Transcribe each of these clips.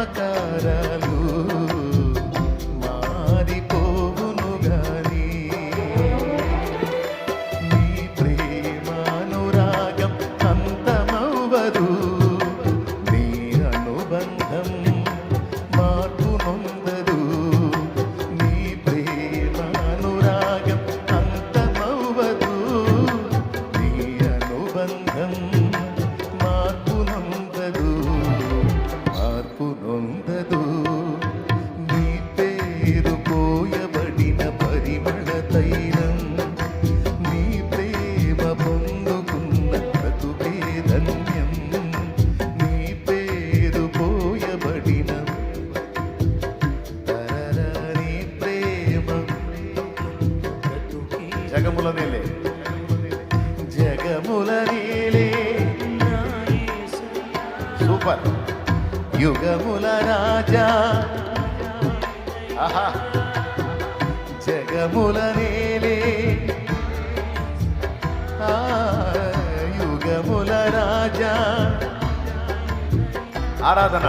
మమకారాలు మారిపోవును గాని నీ ప్రేమానురాగం అంతమవ్వదు నీ అనుబంధం మార్పు నొందదు నీ ప్రేమానురాగం అంతమవ్వదు నీ అనుబంధం మార్పు నొందదు నీ పేరు పోయబడిన పరిమళ తైలం నీ ప్రేమ పొందుకున్న బ్రతుకే ధన్యం నీ పేరు పోయబడిన నీ ప్రేమ జగముల నేలే జగముల నేలే సూపర్ యుగముల రాజా ఆహా జగముల నేలే యుగముల రాజా ఆరాధన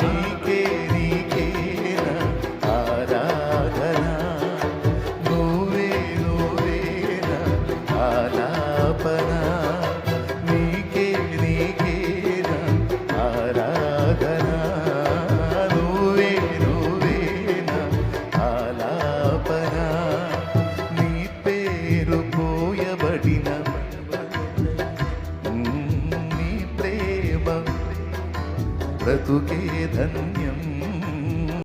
నీకే నీకేనా ఆరాధన నువ్వే నువ్వేనా ఆలాపన నీకే నీకేనా ఆరాధన నువ్వే నువ్వేనా ఆలాపన నీ పేరు పోయబడిన నీ ప్రేమ బ్రతుకే